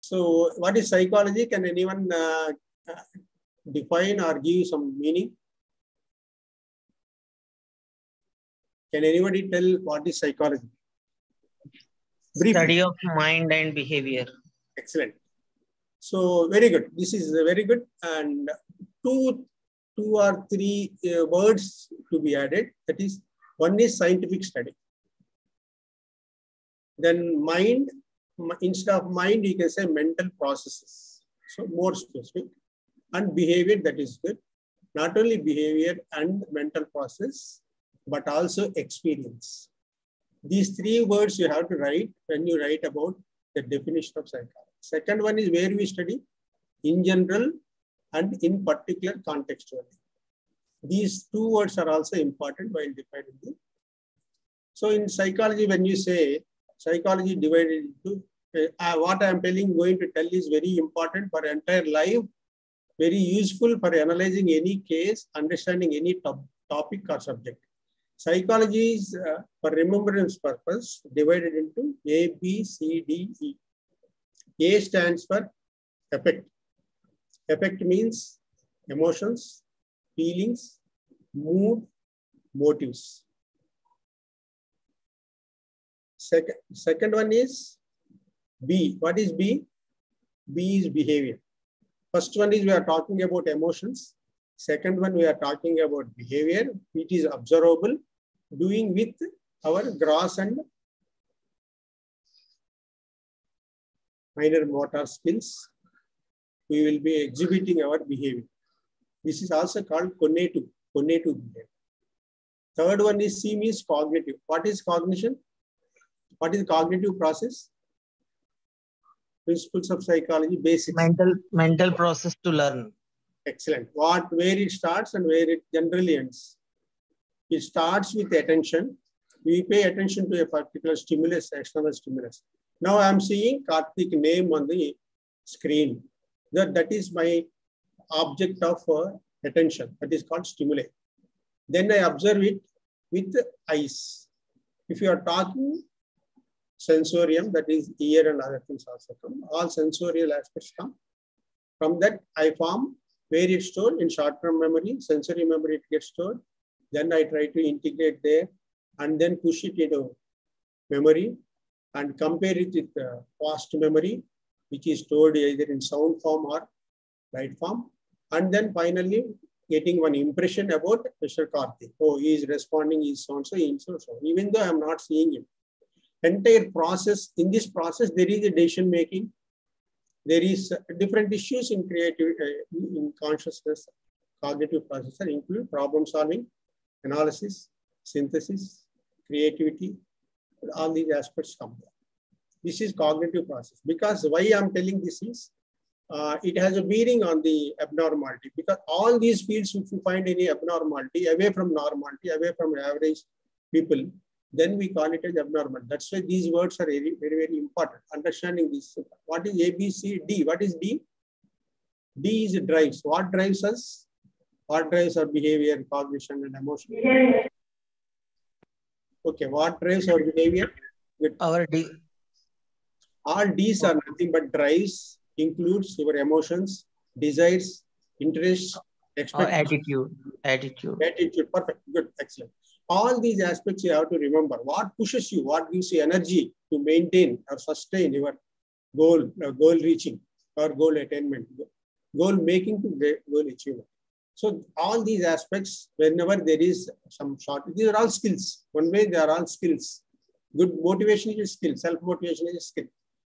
So what is psychology? Can anyone define or give some meaning? Can anybody tell what is psychology? Briefly. Study of mind and behavior. Excellent. So very good. This is very good. And two or three words to be added. That is, one is scientific study. Then mind, instead of mind, you can say mental processes. So more specific. And behavior, that is good. Not only behavior and mental process, but also experience. These three words you have to write when you write about the definition of psychology. Second one is where we study in general and in particular contextually. These two words are also important while defining them. So in psychology, when you say psychology divided into, what I am going to tell is very important for entire life, very useful for analyzing any case, understanding any topic or subject. Psychology is, for remembrance purpose, divided into A, B, C, D, E. A stands for affect. Affect means emotions, feelings, mood, motives. Second one is B. What is B? B is behavior. First one is we are talking about emotions. Second one, we are talking about behavior, which is observable, doing with our gross and minor motor skills. We will be exhibiting our behavior. This is also called cognitive behavior. Third one is C means cognitive. What is cognition? What is cognitive process? Principles of psychology, basics. Mental process to learn. Excellent. Where it starts and where it generally ends. It starts with attention. We pay attention to a particular stimulus, external stimulus. Now I am seeing Karthik name on the screen. That is my object of attention. That is called stimuli. Then I observe it with eyes. If you are talking sensorium, that is ear and other things also come. All sensorial aspects come. From that I form where it's stored in short-term memory, sensory memory it gets stored. Then I try to integrate there and then push it into memory and compare it with past memory, which is stored either in sound form or light form. And then finally getting one impression about Mr. Karthik. Oh, he is responding, he is so-and-so, he is so-and-so. Even though I am not seeing him. Entire process, in this process, there is a decision making. There is different issues in creative, in consciousness, cognitive processor include problem solving, analysis, synthesis, creativity, all these aspects come there. This is cognitive process. Because why I'm telling this is, it has a bearing on the abnormality. Because all these fields, if you find any abnormality, away from normality, away from average people, then we call it as abnormal. That's why these words are very, very, very important. Understanding this. What is A, B, C, D? What is D? D is drives. What drives us? What drives our behavior, cognition, and emotion? Okay, what drives our behavior? Good. Our D. All D's are nothing but drives, includes your emotions, desires, interests, expectations. Attitude. Perfect. Good. Excellent. All these aspects you have to remember. What pushes you? What gives you energy to maintain or sustain your goal reaching or goal attainment, goal making to goal achievement. So all these aspects, whenever there is some short, these are all skills. One way they are all skills. Good motivation is a skill. Self-motivation is a skill.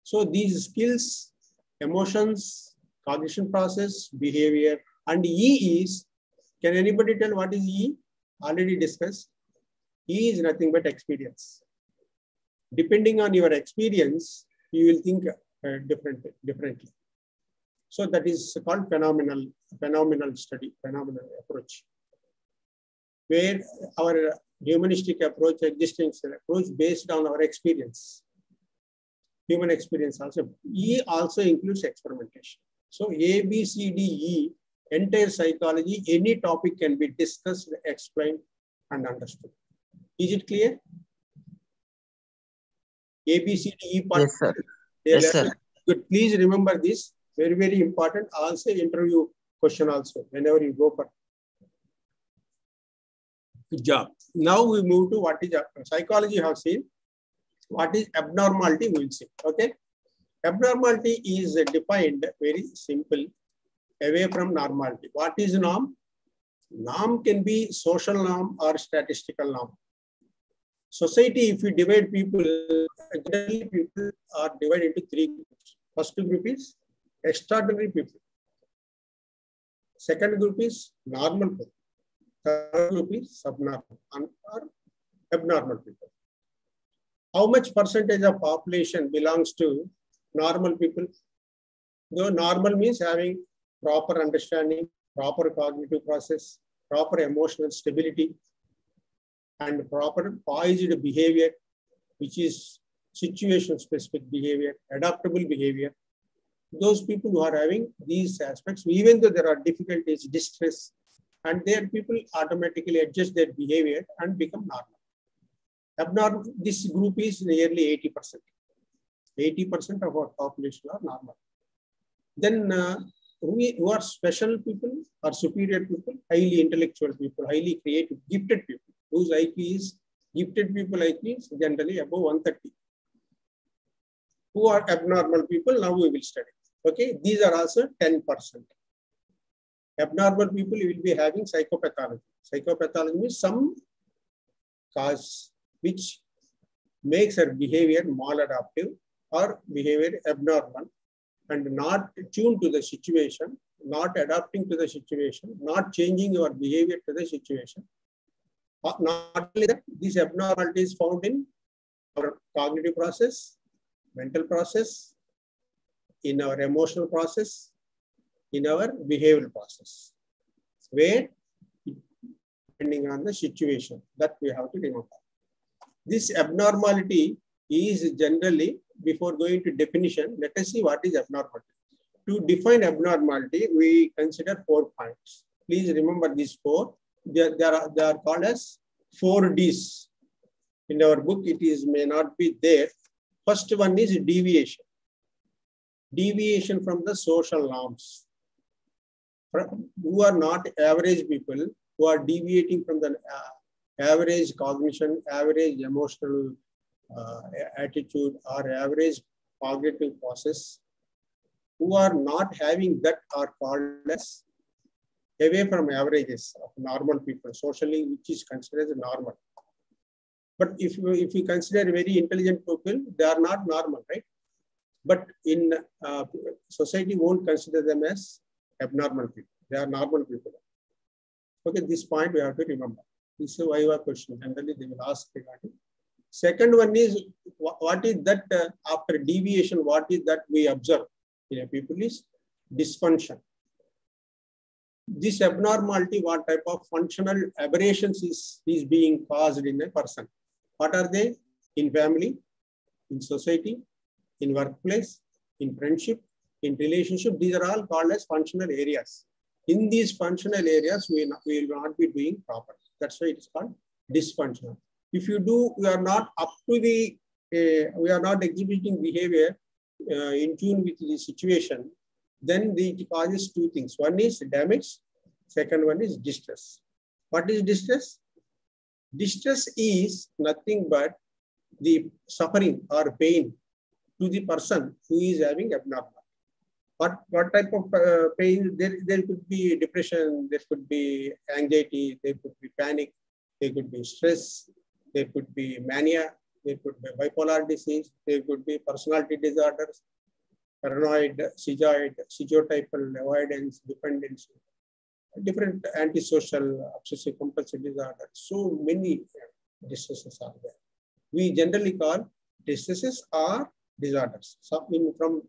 So these skills, emotions, cognition process, behavior, and E is, can anybody tell what is E? Already discussed. E is nothing but experience. Depending on your experience, you will think differently. So that is called phenomenal study, phenomenal approach, where our humanistic approach, existential approach based on our experience, human experience also. E also includes experimentation. So A, B, C, D, E, entire psychology, any topic can be discussed, explained, and understood. Is it clear? A, B, C, D, E part. Yes, sir. Yes, sir. Good. Please remember this. Very, very important. Also, interview question also, whenever you go for job. Now we move to what is psychology have seen. What is abnormality, we will see. Okay. Abnormality is defined very simple, away from normality. What is norm? Norm can be social norm or statistical norm. Society, if you divide people, generally people are divided into three groups. First group is extraordinary people. Second group is normal people. Third group is subnormal or abnormal people. How much percentage of population belongs to normal people? Though normal means having proper understanding, proper cognitive process, proper emotional stability, and proper poised behavior, which is situation-specific behavior, adaptable behavior. Those people who are having these aspects, even though there are difficulties, distress, and their people automatically adjust their behavior and become normal. Abnormal, this group is nearly 80%. 80% of our population are normal. Then who are special people or superior people, highly intellectual people, highly creative, gifted people, whose IQ is, gifted people IQ is generally above 130. Who are abnormal people, now we will study. Okay, these are also 10%. Abnormal people will be having psychopathology. Psychopathology means some cause which makes her behavior maladaptive or behavior abnormal and not tuned to the situation, not adapting to the situation, not changing your behavior to the situation. Not only that, this abnormality is found in our cognitive process, mental process, in our emotional process, in our behavioral process, where depending on the situation that we have to remember. This abnormality is generally, before going to definition, let us see what is abnormality. To define abnormality, we consider 4 points. Please remember these 4. They are called as 4 Ds. In our book, it is may not be there. First one is deviation. Deviation from the social norms. Who are not average people, who are deviating from the average cognition, average emotional attitude, or average cognitive process, who are not having that are called as away from averages of normal people, socially, which is considered as normal. But if you consider very intelligent people, they are not normal, right? But in society won't consider them as abnormal people. They are normal people. Okay, this point we have to remember. This is a Viva question. Generally, they will ask regarding. Second one is, what is that after deviation, what is that we observe in a people is dysfunction. This abnormality, what type of functional aberrations is being caused in a person? What are they? In family, in society, in workplace, in friendship, in relationship. These are all called as functional areas. In these functional areas, we will not be doing properly. That's why it is called dysfunctional. If you do, we are not up to the, we are not exhibiting behavior in tune with the situation, then it causes 2 things. One is damage. Second one is distress. What is distress? Distress is nothing but the suffering or pain to the person who is having abnormal. What type of pain? There could be depression, there could be anxiety, there could be panic, there could be stress, there could be mania, there could be bipolar disease, there could be personality disorders, paranoid, schizotypal avoidance, dependency, different antisocial, obsessive compulsive disorders. So many distresses are there. We generally call distresses or disorders. So from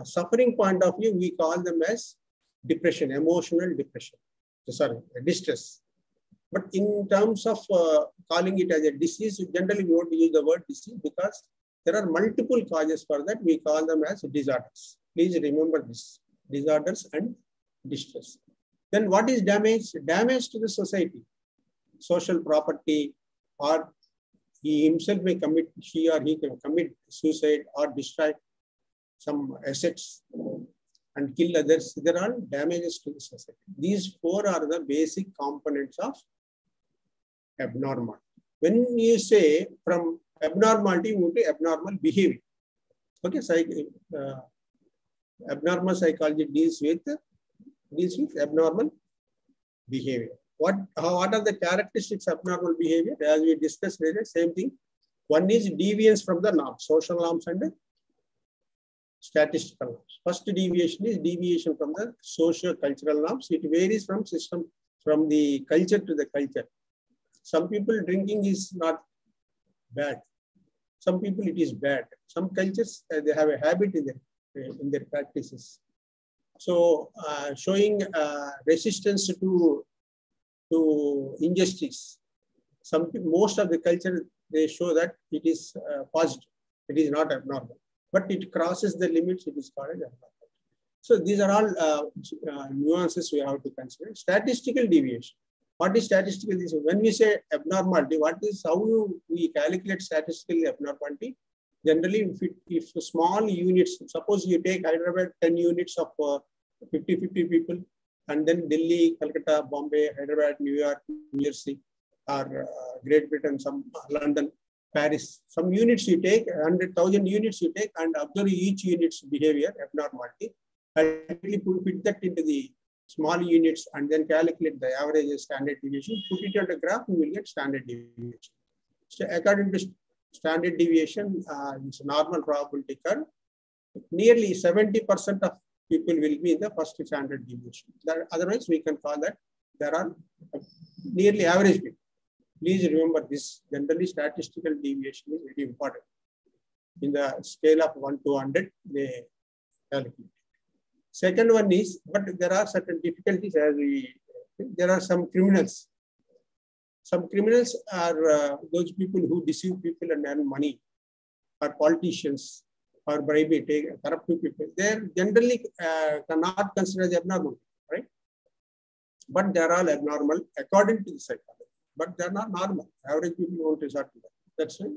suffering point of view, we call them as depression, emotional depression, distress. But in terms of calling it as a disease, generally we won't use the word disease because there are multiple causes for that. We call them as disorders. Please remember this, disorders and distress. Then what is damage? Damage to the society, social property, or he himself may commit, she or he can commit suicide or destroy some assets and kill others. They're all damages to the society. These four are the basic components of abnormal. When you say from abnormality, you move to abnormal behavior. Okay, abnormal psychology deals with abnormal behavior. What are the characteristics of abnormal behavior? As we discussed later, same thing. One is deviance from the norms, social norms and statistical norms. First deviation is deviation from the socio-cultural norms. It varies from the culture to the culture. Some people drinking is not bad. Some people it is bad. Some cultures they have a habit in their practices. So showing resistance to injustice. Most of the culture they show that it is positive. It is not abnormal, but it crosses the limits. It is called abnormal. So these are all nuances we have to consider. Statistical deviation. What is statistical deviation? When we say abnormality, how we calculate statistical abnormality? Generally, if small units, suppose you take Hyderabad 10 units of 50 people, and then Delhi, Calcutta, Bombay, Hyderabad, New York, New Jersey, or Great Britain, some London, Paris. Some units you take, 100,000 units you take, and observe each unit's behavior, abnormality, and fit that into the small units, and then calculate the average standard deviation. Put it on the graph, you will get standard deviation. So according to standard deviation, it's a normal probability curve. Nearly 70% of people will be in the first standard deviation. Otherwise, we can call that there are nearly average people. Please remember this. Generally, statistical deviation is very important. In the scale of 1 to 100, they calculate. Second one is, but there are certain difficulties there are some criminals. Some criminals are those people who deceive people and earn money, or politicians, or bribe, corrupt people. They are generally cannot considered as abnormal, right? But they are all abnormal according to the psychology. But they are not normal. Average people won't resort to that. That's why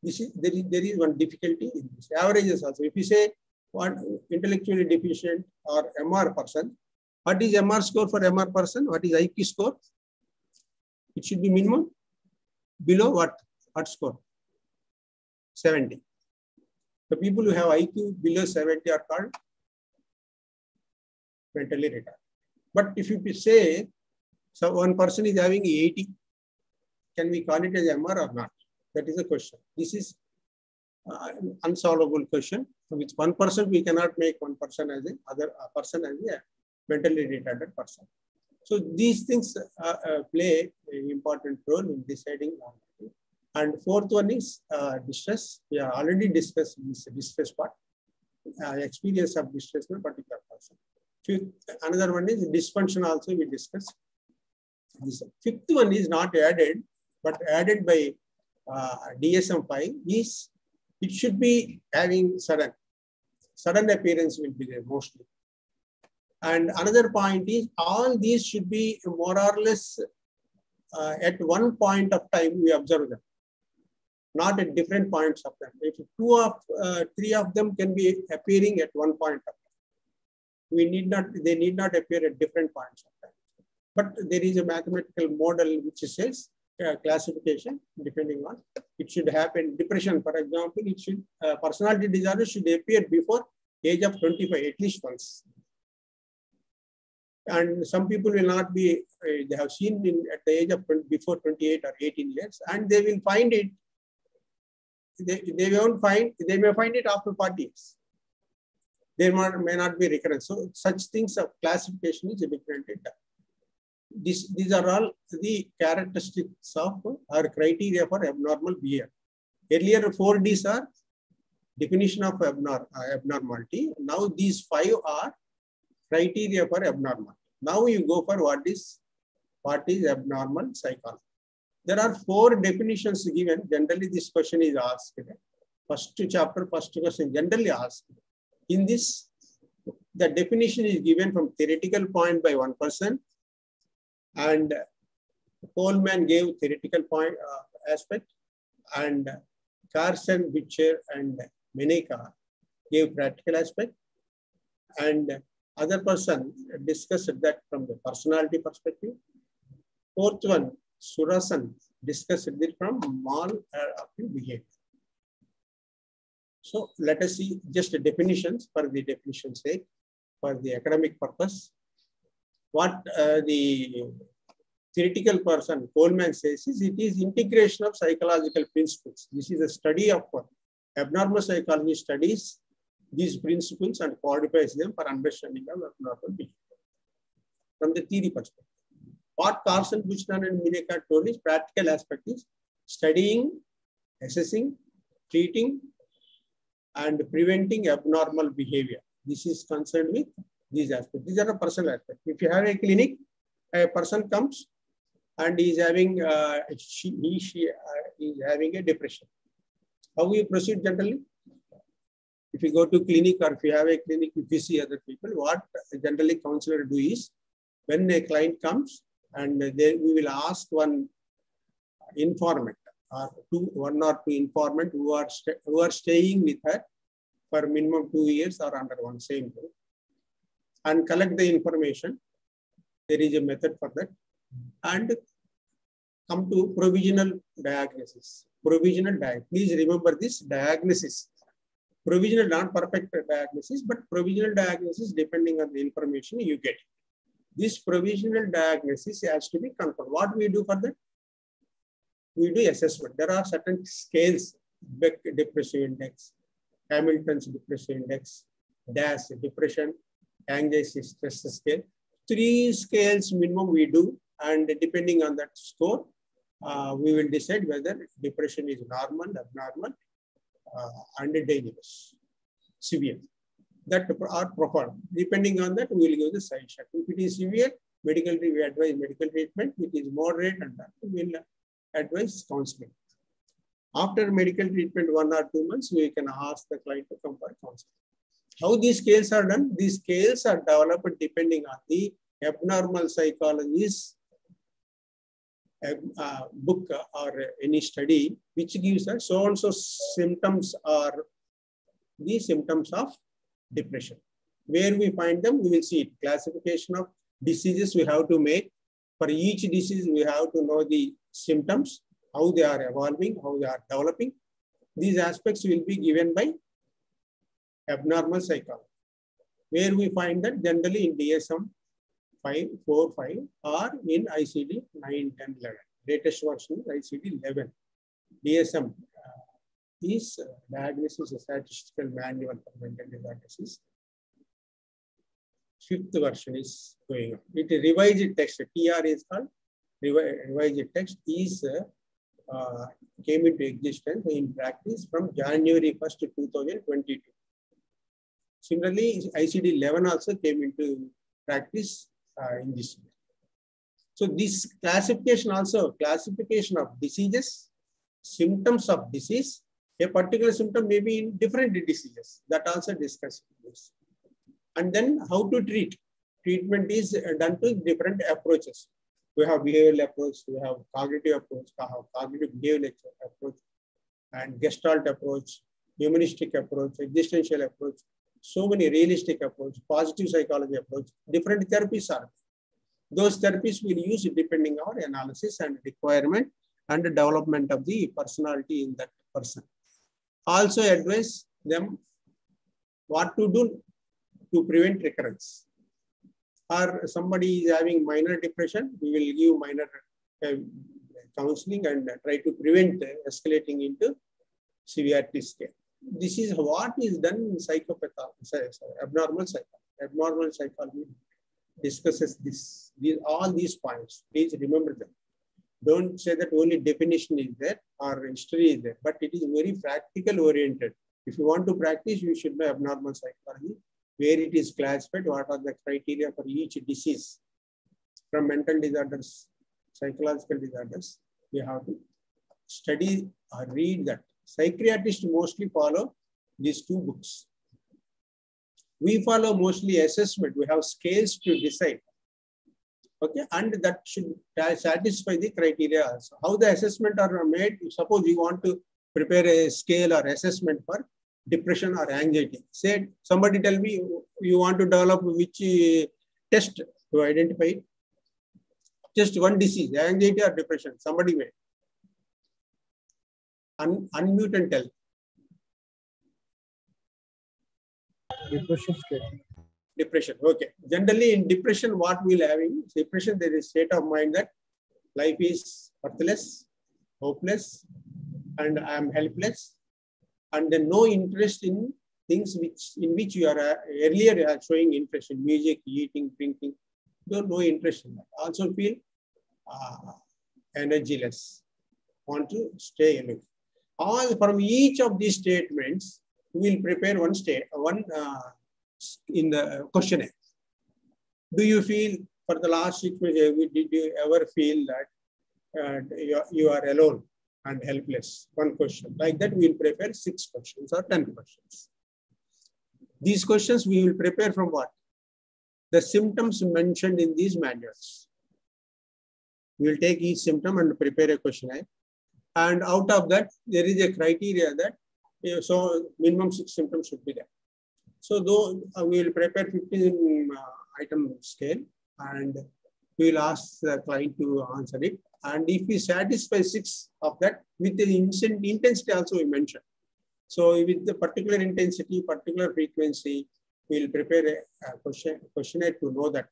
there is one difficulty in this. Averages also. If you say one intellectually deficient or MR person, what is MR score for MR person? What is IQ score? It should be minimum below what score? 70. The people who have IQ below 70 are called mentally retarded. But if you say one person is having 80, can we call it as MR or not? That is the question. This is an unsolvable question. With one person, we cannot make one person as a person as a mentally retarded person. So these things play an important role in deciding. And fourth one is distress. We have already discussed this distress part, experience of distress in a particular person. Another one is dysfunction also we discussed. Fifth one is not added, but added by DSM-5 is it should be having sudden appearance will be there mostly. And another point is all these should be more or less at one point of time we observe them, not at different points of time. If three of them can be appearing at one point of time, they need not appear at different points of time. But there is a mathematical model which says classification depending on it should happen. Depression, for example, it should personality disorder should appear before age of 25 at least once. And some people will not be, they have seen at the age of before 28 or 18 years, and they will find it, they may find it after 40 years. There may not be recurrence. So such things of classification is differently done. These are all the characteristics of or criteria for abnormal behavior. Earlier 4 Ds are definition of abnormality. Now these 5 are criteria for abnormal. Now you go for what is abnormal psychology. There are 4 definitions given. Generally, this question is asked. First chapter, first question generally asked. In this, the definition is given from theoretical point by one person, and Coleman gave theoretical point aspect, and Carson, Witcher, and Meneka gave practical aspect, and other person discussed that from the personality perspective. Fourth one, Surasan discussed it from maladaptive behavior. So let us see just the definitions for the definition's sake, for the academic purpose. What the theoretical person Coleman says is it is integration of psychological principles. This is a study of abnormal psychology studies these principles and codifies them for understanding of abnormal behavior from the theory perspective. What Carson, Buchanan, and Winnicott told is practical aspect is studying, assessing, treating, and preventing abnormal behavior. This is concerned with these aspects. These are the personal aspects. If you have a clinic, a person comes and he is having she is having a depression. How we proceed generally? If you go to clinic or if you have a clinic, if you see other people, what generally counselor do is when a client comes and then we will ask one informant or one or two informant who are staying with her for minimum 2 years or under one same roof and collect the information. There is a method for that and come to provisional diagnosis. Provisional diagnosis. Please remember this diagnosis. Provisional, not perfect diagnosis, but provisional diagnosis depending on the information you get. This provisional diagnosis has to be confirmed. What we do for that? We do assessment. There are certain scales, Beck Depression Index, Hamilton's Depression Index, DAS, Depression, Anxiety Stress Scale. 3 scales minimum we do, and depending on that score, we will decide whether depression is normal, abnormal, and dangerous, severe. That are profound. Depending on that, we will give the side shot. If it is severe, we advise medical treatment. If it is moderate, and we will advise counseling. After medical treatment, 1 or 2 months, we can ask the client to come for counseling. How these scales are done? These scales are developed depending on the abnormal psychologist book or any study, which gives us so-and-so symptoms are the symptoms of depression. Where we find them, we will see it. Classification of diseases we have to make. For each disease, we have to know the symptoms, how they are evolving, how they are developing. These aspects will be given by abnormal psychology. Where we find that generally in DSM 4, 5 or in ICD 9, 10, 11. Latest version is ICD 11. DSM is Diagnosis of Statistical Manual for Mental Disorders. 5th version is going on. It revised text, TR is called revised text, is came into existence in practice from January 1st, 2022. Similarly, ICD 11 also came into practice in this year. So this classification also, classification of diseases, symptoms of disease, a particular symptom may be in different diseases, that also discussed this. And then how to treat. Treatment is done to different approaches. We have behavioral approach, we have cognitive approach, cognitive behavioral approach, and Gestalt approach, humanistic approach, existential approach, so many realistic approach, positive psychology approach, different therapies are. Those therapies will use depending on analysis and requirement and the development of the personality in that person. Also advise them what to do to prevent recurrence. Or somebody is having minor depression, we will give minor counseling and try to prevent escalating into severity scale. This is what is done in psychopathology, abnormal psychology. Abnormal psychology discusses all these points. Please remember them. Don't say that only definition is there or history is there, but it is very practical oriented. If you want to practice, you should know abnormal psychology, where it is classified, what are the criteria for each disease. From mental disorders, psychological disorders, we have to study or read that. Psychiatrists mostly follow these 2 books. We follow mostly assessment. We have scales to decide. Okay, and that should satisfy the criteria also. How the assessment are made, suppose you want to prepare a scale or assessment for depression or anxiety. Say, somebody tell me you want to develop which test to identify it. Just one disease, anxiety or depression. Somebody may. Unmute and tell. Depression scale. Depression. Okay. Generally, in depression, what we'll having? Depression, there is state of mind that life is worthless, hopeless, and I am helpless, and then no interest in things in which you are earlier you are showing interest in music, eating, drinking. No interest in that. Also feel energyless. Want to stay aloof. All from each of these statements, we will prepare one in the questionnaire. Do you feel for the last 6 months, did you ever feel that you are alone and helpless? One question. Like that, we will prepare 6 questions or 10 questions. These questions we will prepare from what? The symptoms mentioned in these manuals. We will take each symptom and prepare a questionnaire. And out of that, there is a criteria that, so minimum 6 symptoms should be there. So though we will prepare 15 item scale and we will ask the client to answer it. And if we satisfy 6 of that with the intensity also we mentioned. So with the particular intensity, particular frequency, we will prepare a questionnaire to know that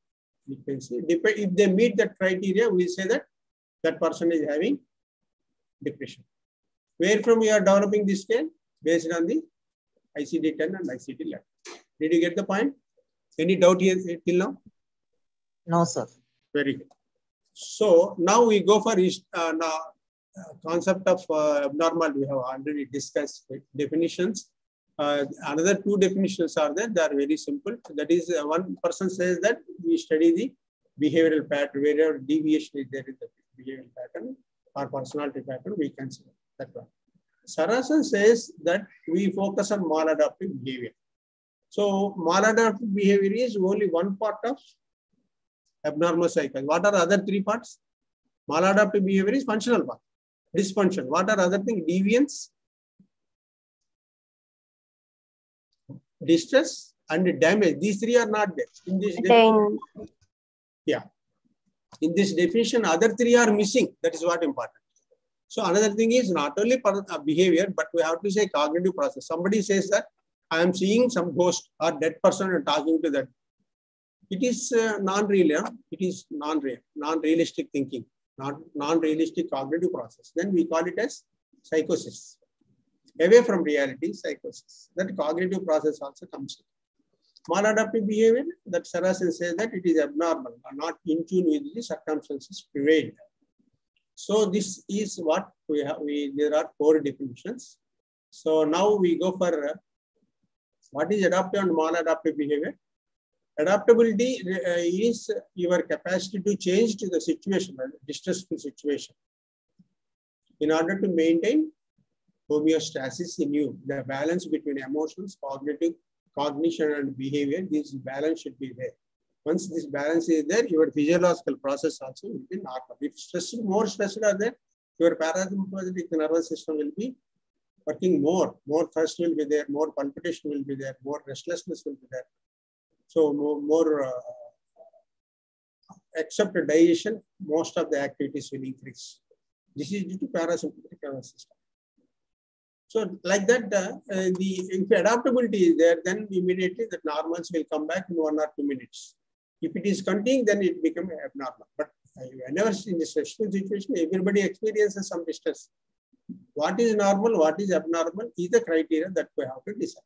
frequency. If they meet that criteria, we say that that person is having depression. Where from we are developing this scale? Based on the ICD-10 and ICD-11. Did you get the point? Any doubt here till now? No, sir. Very good. So now we go for concept of abnormal. We have already discussed definitions. Another 2 definitions are there. They are very simple. That is, one person says that we study the behavioral pattern, wherever deviation is there in the behavioral pattern or personality pattern, we consider that one. Sarasan says that we focus on maladaptive behavior. So maladaptive behavior is only one part of abnormal psychology. What are the other 3 parts? Maladaptive behavior is functional part. Dysfunction. What are other things? Deviance, distress, and damage. These 3 are not there. In this definition, yeah. In this definition, other 3 are missing. That is what important. So another thing is not only behavior, but we have to say cognitive process. Somebody says that I am seeing some ghost or dead person and talking to that. It is non-real. It is non-real, non-realistic thinking, non-realistic cognitive process. Then we call it as psychosis. Away from reality, psychosis. That cognitive process also comes in. Maladaptive behavior, that Sarasen says that it is abnormal or not in tune with the circumstances prevailed. So this is what we have. There are 4 definitions. So now we go for what is adaptive and maladaptive behavior. Adaptability is your capacity to change to the situation, distressful situation, in order to maintain homeostasis in you. The balance between emotions, cognition, and behavior. This balance should be there. Once this balance is there, your physiological process also will be normal. If more stress are there, your parasympathetic nervous system will be working more. More thirst will be there, more palpitation will be there, more restlessness will be there. So more except digestion, most of the activities will increase. This is due to parasympathetic nervous system. So like that, if adaptability is there, then immediately the normals will come back in 1 or 2 minutes. If it is continuing, then it becomes abnormal. But whenever in the stressful situation, everybody experiences some distress. What is normal, what is abnormal is the criteria that we have to decide.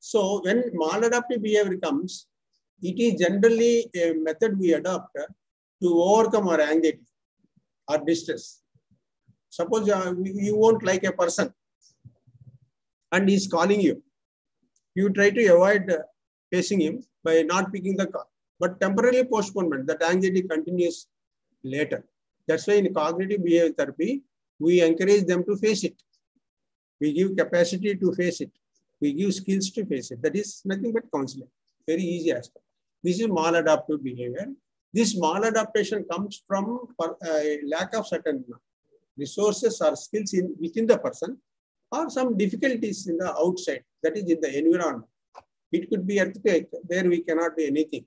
So when maladaptive behavior comes, it is generally a method we adopt to overcome our anxiety or distress. Suppose you won't like a person and he's calling you. You try to avoid facing him by not picking the call. But temporarily postponement, that anxiety continues later. That's why in cognitive behavior therapy, we encourage them to face it. We give capacity to face it. We give skills to face it. That is nothing but counseling. Very easy aspect. This is maladaptive behavior. This maladaptation comes from a lack of certain resources or skills within the person. or some difficulties in the outside, that is in the environment. It could be earthquake, there we cannot do anything.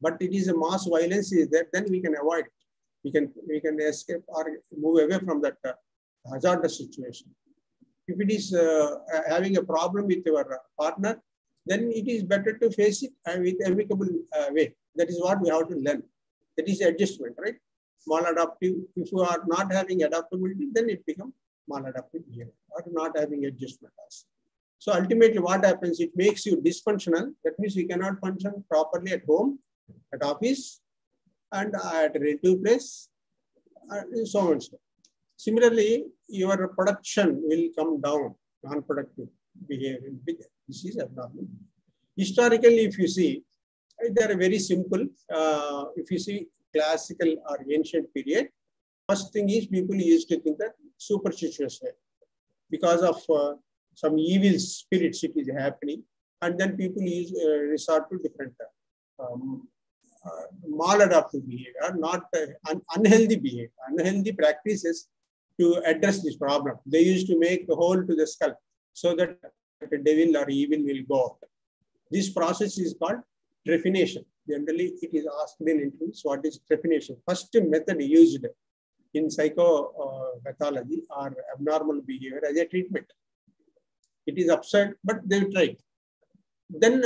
But it is a mass violence is that, then we can avoid it. We can escape or move away from that hazardous situation. If it is having a problem with your partner, then it is better to face it with amicable way. That is what we have to learn. That is adjustment, right? Maladaptive. If you are not having adaptability, then it becomes maladaptive behavior, or not having adjustment also. So ultimately what happens, it makes you dysfunctional. That means you cannot function properly at home, at office, and at a relative place, and so on and so on. Similarly, your production will come down, non-productive behavior. This is abnormal. Historically, if you see, they are very simple. If you see classical or ancient period, first thing is people used to think that superstitious way. Because of some evil spirits it is happening, and then people resort to different maladaptive behavior, not unhealthy behavior, unhealthy practices to address this problem. They used to make a hole to the skull so that the devil or evil will go out. This process is called trephination. Generally, it is asked in interviews, what is trephination? First method used in psychopathology or abnormal behavior as a treatment. It is absurd, but they try. Then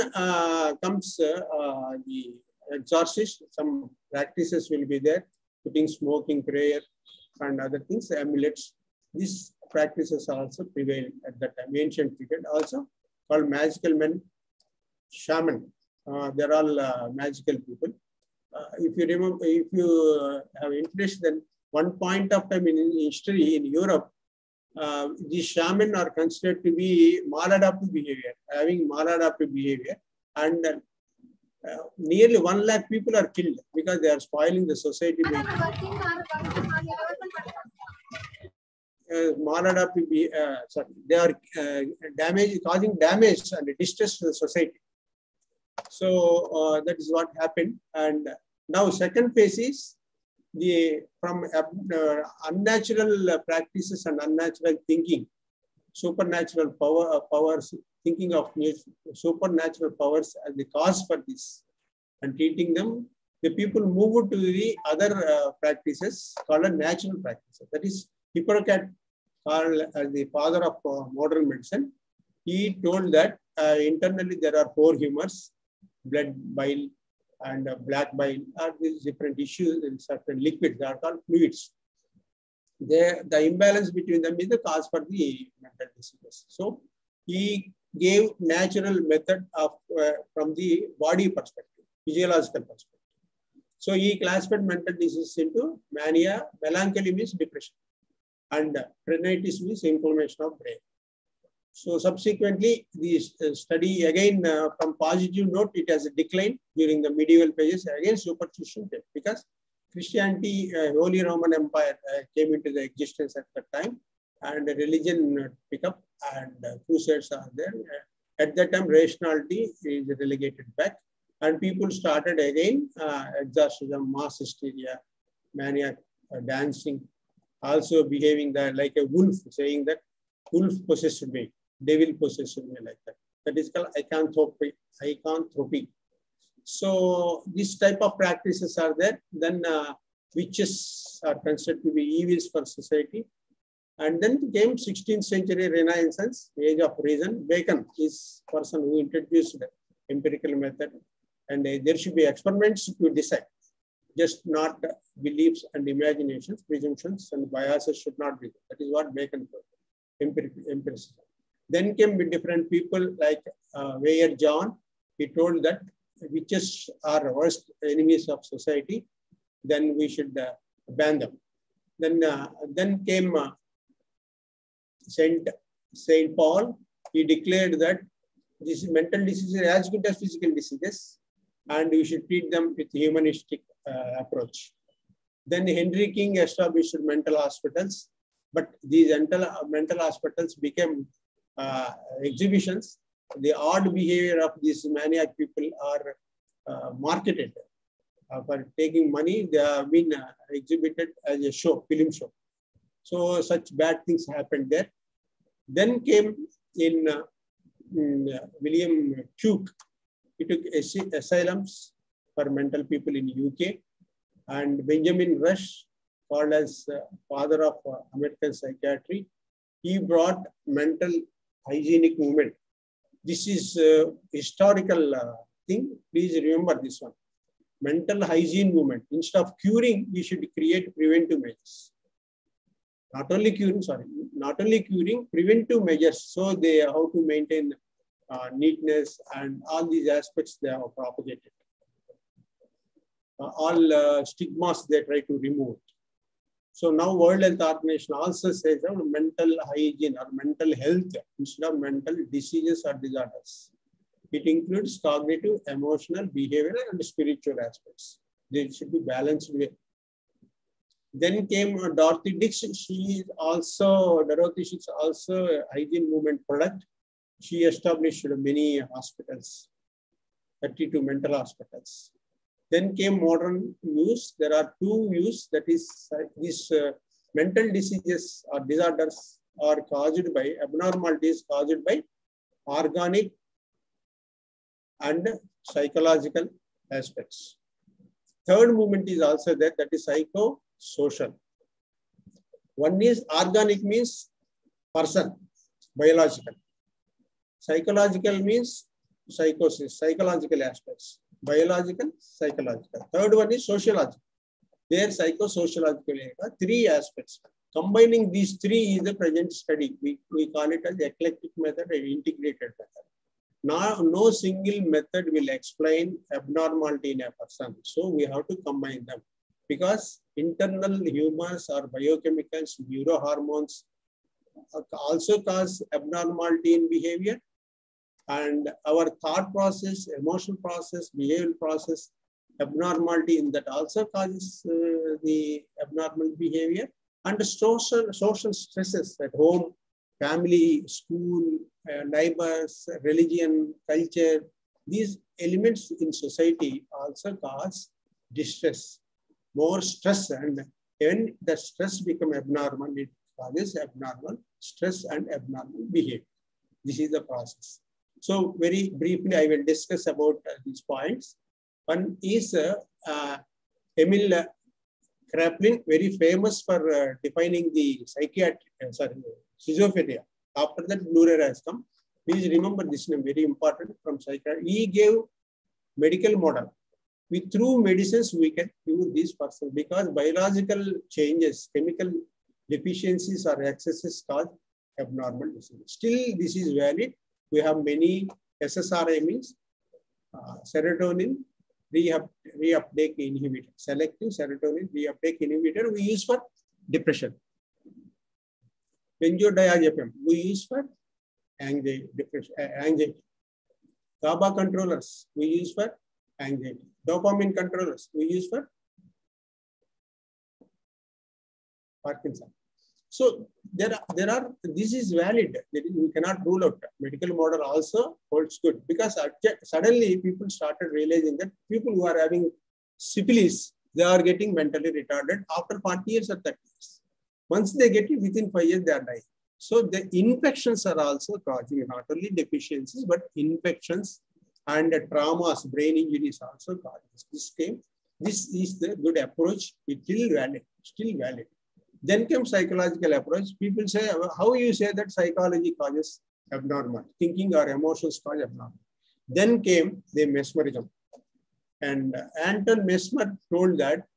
comes the exorcist. Some practices will be there, putting smoking, prayer, and other things, amulets. These practices also prevail at that time, ancient period. Also called magical men, shaman. They're all magical people. If you remember, if you have interest, then one point of time in history in Europe, these shaman are considered to be maladaptive behavior, having maladaptive behavior, and nearly 1 lakh people are killed because they are spoiling the society. Maladaptive, they are causing damage and distress to the society. So that is what happened. And now second phase is from unnatural practices and unnatural thinking, supernatural powers, thinking of supernatural powers as the cause for this, and treating them. The people move to the other practices called natural practices. That is Hippocrates, called as the father of modern medicine. He told that internally there are 4 humors: blood, bile, and black bile. Are these different issues in certain liquids that are called fluids. The imbalance between them is the cause for the mental diseases. So he gave natural method of from the body perspective, physiological perspective. So he classified mental diseases into mania. Melancholy means depression, and rhinitis means inflammation of brain. So subsequently, this study again from positive note, it has declined during the medieval pages. Again, superstition came because Christianity, Holy Roman Empire came into the existence at that time, and religion pick up, and crusades are there. At that time, rationality is relegated back, and people started again exorcism, mass hysteria, mania, dancing, also behaving like a wolf, saying that wolf possessed me, devil possessed me, like that. That is called lycanthropy. So this type of practices are there. Then witches are considered to be evils for society. And then came 16th century Renaissance, age of reason. Bacon is person who introduced the empirical method, and there should be experiments to decide, just not beliefs and imaginations, presumptions and biases should not be there. That is what Bacon told, empiricism. Then came with different people like Weyer John. He told that witches are worst enemies of society, then we should ban them. Then came Saint Paul. He declared that this mental diseases are as good as physical diseases, and we should treat them with humanistic approach. Then Henry King established mental hospitals, but these mental hospitals became exhibitions. The odd behavior of these maniac people are marketed for taking money. They have been exhibited as a show, film show. So such bad things happened there. Then came in William Cook. He took asylums for mental people in UK. And Benjamin Rush, called as father of American psychiatry, he brought mental hygienic movement. This is a historical thing. Please remember this one. Mental hygiene movement. Instead of curing, we should create preventive measures. Not only curing, preventive measures. So they how to maintain neatness and all these aspects they have propagated. All stigmas they try to remove. So now World Health Organization also says mental hygiene or mental health instead of mental diseases or disorders. It includes cognitive, emotional, behavioral, and spiritual aspects. They should be balanced way. Then came Dorothy Dix. She is also a hygiene movement product. She established many hospitals, 32 mental hospitals. Then came modern views. There are two views, that is these mental diseases or disorders are caused by abnormalities caused by organic and psychological aspects. Third movement is also that is psychosocial. One is organic, means person, biological. Psychological means psychosis, psychological aspects. Biological, psychological. Third one is sociological. There psychosociological, three aspects. Combining these three is the present study. We call it as eclectic method and integrated method. Now, no single method will explain abnormality in a person. So we have to combine them because internal humors or biochemicals, neurohormones also cause abnormality in behavior. And our thought process, emotional process, behavioral process, abnormality in that also causes the abnormal behavior. And social stresses at home, family, school, neighbors, religion, culture, these elements in society also cause distress, more stress. And when the stress becomes abnormal, it causes abnormal stress and abnormal behavior. This is the process. So very briefly, I will discuss about these points. One is Emil Kraepelin, very famous for defining the schizophrenia. After that, Lurer has come. Please remember this name, very important from psychiatry. He gave medical model. Through medicines, we can cure this person because biological changes, chemical deficiencies or excesses cause abnormal disease. Still, this is valid. We have many SSRI, means serotonin reuptake inhibitor, selective serotonin reuptake inhibitor we use for depression. Benzodiazepam we use for anxiety, depression, anxiety. GABA controllers we use for anxiety. Dopamine controllers we use for Parkinson. So there are, this is valid. We cannot rule out. Medical model also holds good because suddenly people started realizing that people who are having syphilis, they are getting mentally retarded after 40 years or 30 years. Once they get it, within 5 years, they are dying. So the infections are also causing not only deficiencies, but infections and traumas, brain injuries also causes. This is the good approach. It's still valid. Then came psychological approach. People say, how you say that psychology causes abnormal? Thinking or emotions cause abnormal. Then came the mesmerism. And Anton Mesmer told that,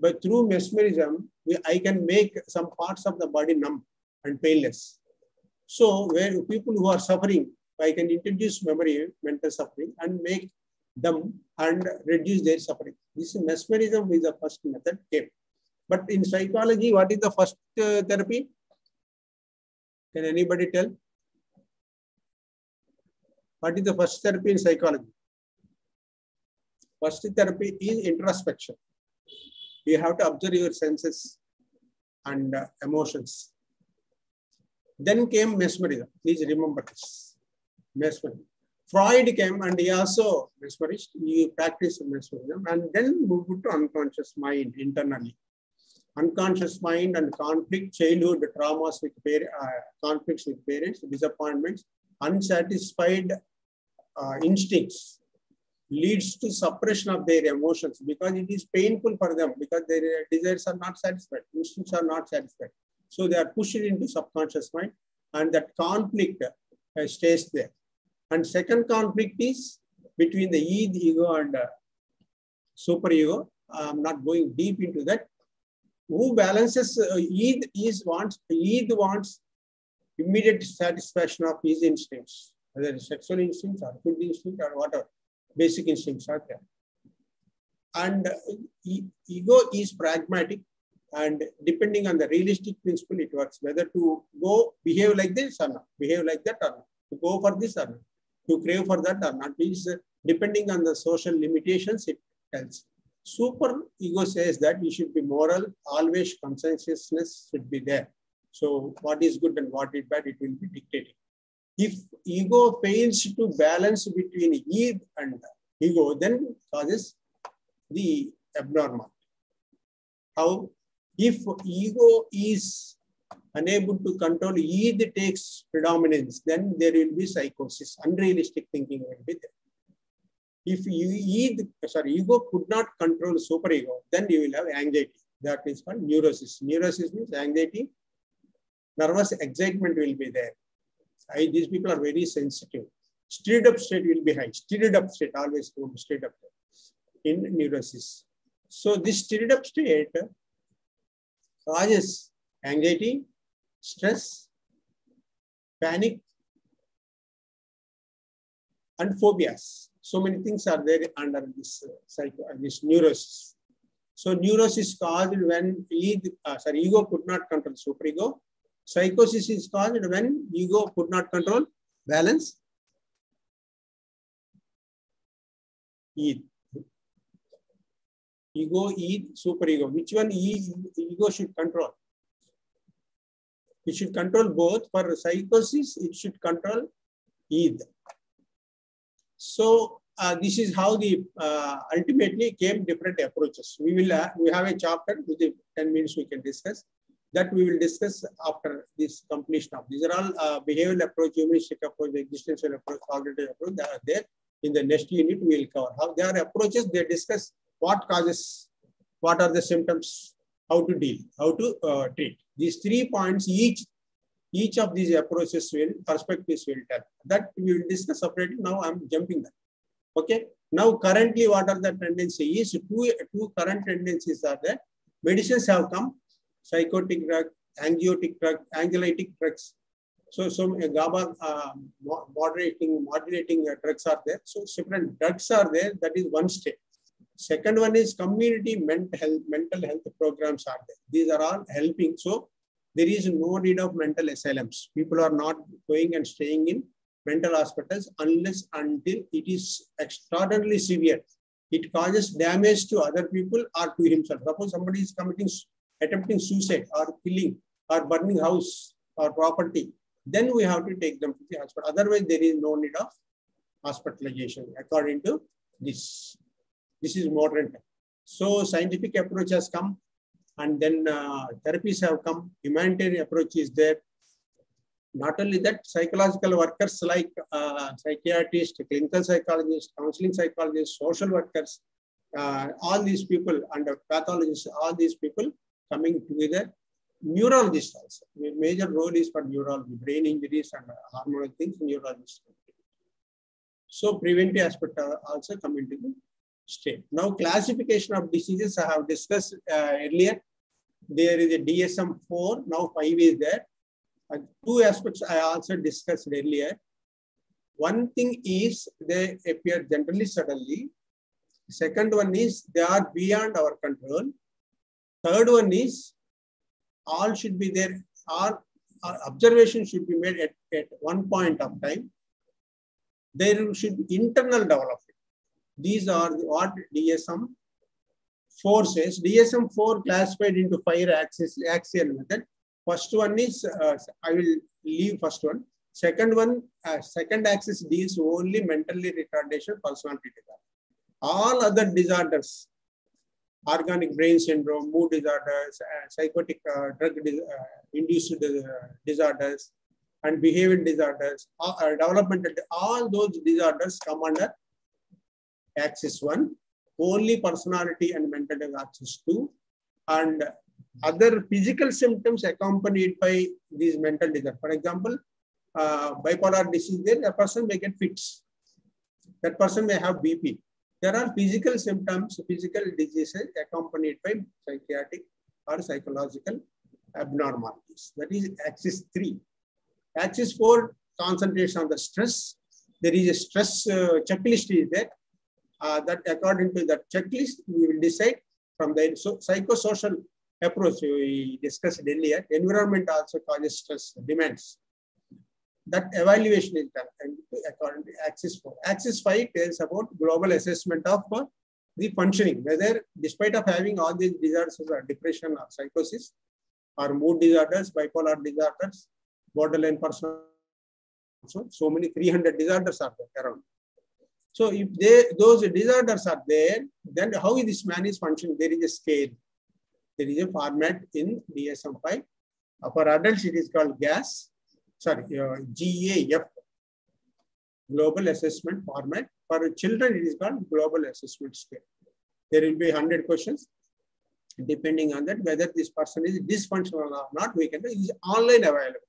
but through mesmerism, I can make some parts of the body numb and painless. So where people who are suffering, I can introduce memory, mental suffering, and make them and reduce their suffering. This is mesmerism is the first method came. But in psychology, what is the first therapy? Can anybody tell? What is the first therapy in psychology? First therapy is introspection. You have to observe your senses and emotions. Then came mesmerism. Please remember this. Mesmerism. Freud came and he also mesmerized. He practiced mesmerism and then moved to unconscious mind internally. unconscious mind and conflict, childhood traumas with conflicts with parents, disappointments, unsatisfied instincts leads to suppression of their emotions because it is painful for them because their desires are not satisfied, instincts are not satisfied. So they are pushed into subconscious mind and that conflict stays there. And second conflict is between the ego and superego. I'm not going deep into that. Who balances ego wants immediate satisfaction of his instincts, whether it's sexual instincts or food instinct or whatever, basic instincts are there. And ego is pragmatic and depending on the realistic principle, it works, whether to go behave like this or not, behave like that or not, to go for this or not, to crave for that or not, means depending on the social limitations, it tells. Super ego says that we should be moral, always conscientiousness should be there. So what is good and what is bad, it will be dictating. If ego fails to balance between id and ego, then causes the abnormal. How? If ego is unable to control, id takes predominance, then there will be psychosis, unrealistic thinking will be there. If ego could not control superego, then you will have anxiety. That is called neurosis. Neurosis means anxiety, nervous excitement will be there. These people are very sensitive. Stirred up state will be high. Stirred up state, always stirred up in neurosis. So this stirred up state causes anxiety, stress, panic, and phobias. So many things are there under this this neurosis. So neurosis caused when ego could not control superego. Psychosis is caused when ego could not control balance. Ego, superego. Which one ego should control? It should control both. For psychosis, it should control id. So this is how the ultimately came different approaches. We have a chapter within 10 minutes we can discuss. That we will discuss after this completion of. These are all behavioral approach, humanistic approach, existential approach, cognitive approach. They are there. In the next unit, we will cover how they are approaches. They discuss what causes, what are the symptoms, how to deal, how to treat. These 3 points, each of these approaches perspectives will tell. That we will discuss separately. Now I'm jumping that. Okay. Now currently, what are the tendencies? Two current tendencies are there. Medicines have come. Psychotic drug, anxiolytic drugs. So some GABA modulating drugs are there. So different drugs are there. That is one state. Second one is community mental health programs are there. These are all helping. So there is no need of mental asylums. People are not going and staying in mental hospitals until it is extraordinarily severe. It causes damage to other people or to himself. Suppose somebody is attempting suicide or killing or burning house or property, then we have to take them to the hospital. Otherwise, there is no need of hospitalization according to this. This is modern time. So scientific approach has come and then therapies have come. Humanitarian approach is there. Not only that, psychological workers like psychiatrists, clinical psychologists, counseling psychologists, social workers, all these people and pathologists, all these people coming together. Neurologists also. A major role is for neurology, brain injuries and hormonal things, neurologists. So preventive aspect also come into the state. Now classification of diseases I have discussed earlier. There is a DSM-4, now 5 is there. 2 aspects I also discussed earlier. One thing is they appear generally suddenly. Second one is they are beyond our control. Third one is all should be there. All observation should be made at one point of time. There should be internal development. These are what DSM-4 says. DSM-4 classified into 5 axial method. First one is, I will leave first one. Second one, second axis deals only mentally retardation, personality disorder. All other disorders organic brain syndrome, mood disorders, psychotic drug-induced disorders, and behavior disorders, developmental, all those disorders come under axis 1. Only personality and mental health axis 2. And other physical symptoms accompanied by these mental disorders. For example, bipolar disease, then a person may get fits. That person may have BP. There are physical symptoms, physical diseases accompanied by psychiatric or psychological abnormalities. That is axis 3. Axis 4 concentrates on the stress. There is a stress checklist is there. That according to that checklist, we will decide from the psychosocial approach we discussed earlier. Environment also causes stress demands. That evaluation is done according to axis 4. Axis 5 tells about global assessment of the functioning, whether despite of having all these disorders, depression or psychosis, or mood disorders, bipolar disorders, borderline personality, so many 300 disorders are there around. So if those disorders are there, then how this man is functioning? There is a scale. There is a format in DSM-5. For adults, it is called GAF, Global Assessment Format. For children, it is called Global Assessment Scale. There will be 100 questions. Depending on that, whether this person is dysfunctional or not, we can do. It is online available.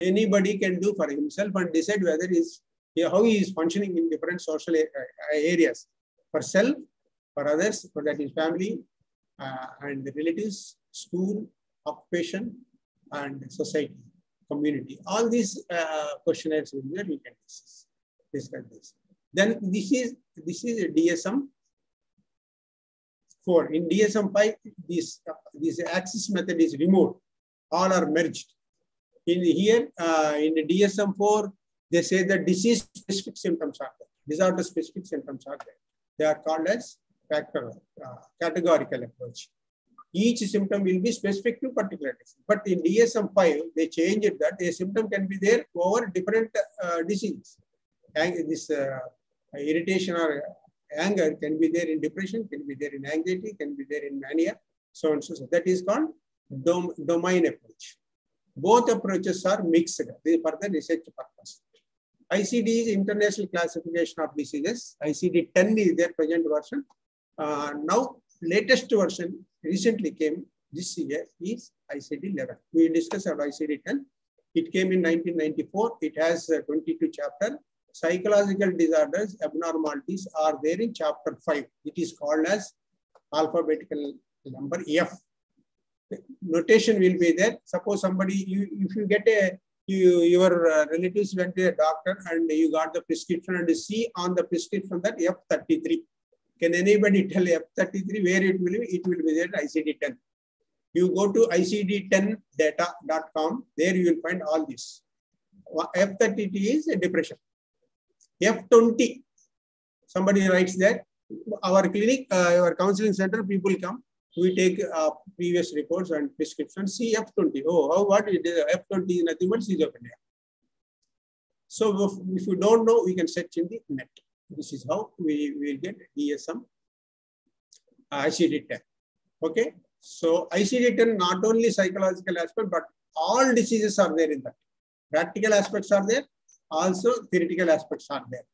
Anybody can do for himself and decide whether how he is functioning in different social areas. For self, for others, for that is family and relatives, school, occupation, and society, community. All these questionnaires will be there. We can discuss this. Then this is a DSM-4. In DSM-5, this axis method is removed. All are merged. In the DSM-4, they say that disease-specific symptoms are there. Disorder-specific symptoms are there. They are called as categorical approach. Each symptom will be specific to particular disease. But in DSM-5, they changed it that a symptom can be there over different diseases. And this irritation or anger can be there in depression, can be there in anxiety, can be there in mania, so on and so forth. That is called domain approach. Both approaches are mixed for the research purpose. ICD is International Classification of Diseases. ICD-10 is their present version. Now, latest version recently came this year is ICD-11. We discussed about ICD-10. It came in 1994. It has 22 chapters. Psychological disorders, abnormalities are there in chapter 5. It is called as alphabetical number F. Notation will be there. Suppose somebody, if you get your relatives went to a doctor and you got the prescription and you see on the prescription that F33. Can anybody tell F33 where it will be? It will be there at ICD-10. You go to ICD10data.com. There you will find all this. F33 is a depression. F20, somebody writes that our clinic, our counseling center, people come. We take previous reports and prescriptions. See F20. Oh, what it is? F20 is nothing but schizophrenia. So if you don't know, we can search in the net. This is how we will get DSM ICD-10. Okay. So ICD-10 not only psychological aspect, but all diseases are there in that. Practical aspects are there. Also theoretical aspects are there.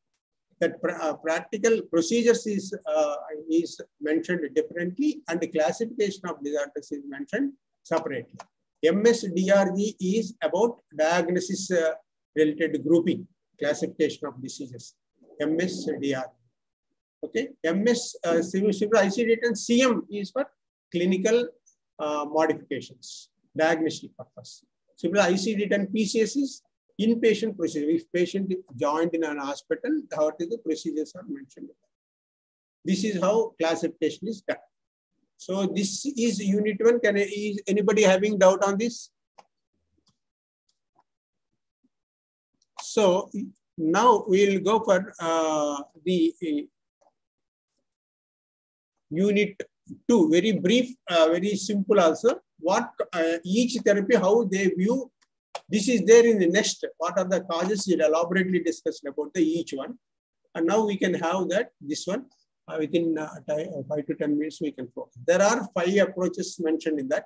That practical procedures is mentioned differently and the classification of disorders is mentioned separately. MS-DRG is about diagnosis related grouping, classification of diseases. MS-DRG. Okay. ICD-10 CM is for clinical modifications, diagnostic purpose. Similar ICD-10 PCS is inpatient procedure. If patient is joined in an hospital, how the procedures are mentioned. This is how classification is done. So this is unit 1. Is anybody having doubt on this? So now we will go for the unit 2. Very brief, very simple also. What each therapy, how they view. This is there in the next. What are the causes? We'll elaborately discuss about the each one. And now we can have that, this one. within 5 to 10 minutes we can focus. There are 5 approaches mentioned in that.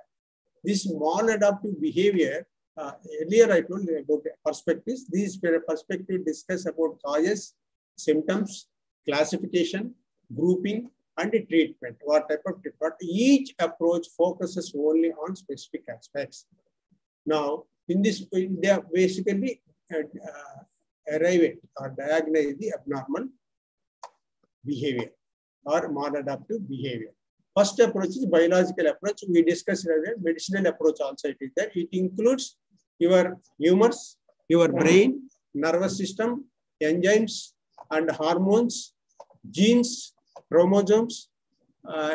This maladaptive behavior, earlier I told you about perspectives. These perspectives discuss about causes, symptoms, classification, grouping, and treatment. What type of treatment? Each approach focuses only on specific aspects. Now, in this, they are basically arrive at or diagnose the abnormal behavior or maladaptive behavior. First approach is biological approach. We discussed earlier. Medicinal approach also it is there. It includes your humors, your brain, nervous system, enzymes and hormones, genes, chromosomes,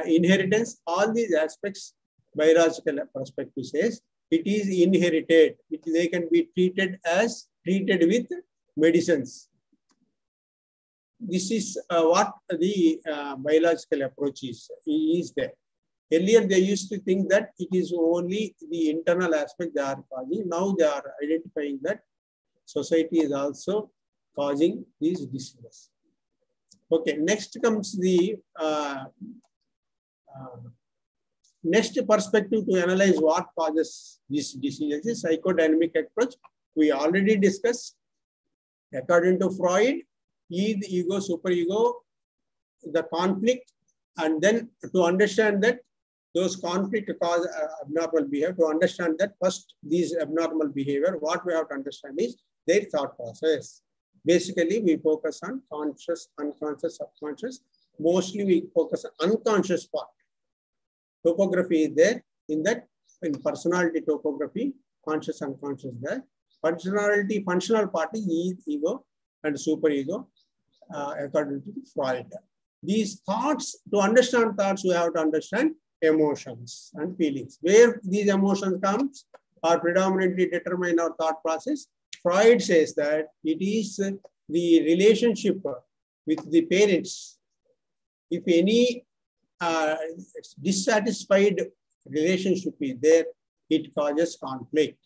inheritance. All these aspects, biological perspective says it is inherited. They can be treated with medicines. This is what the biological approach is there. Earlier, they used to think that it is only the internal aspect they are causing. Now they are identifying that society is also causing these diseases. Okay, next comes the next perspective to analyze what causes these diseases. Psychodynamic approach. We already discussed. According to Freud, the ego, superego, the conflict, and then to understand that those conflict cause abnormal behavior. To understand that first, these abnormal behavior, what we have to understand is their thought process. Basically, we focus on conscious, unconscious, subconscious. Mostly, we focus on unconscious part. Topography is there. In personality topography, conscious, unconscious there. Personality, functional part is ego and superego, according to Freud. These thoughts, to understand thoughts, we have to understand emotions and feelings. Where these emotions comes are predominantly determine our thought process. Freud says that it is the relationship with the parents. If any dissatisfied relationship is there, it causes conflict.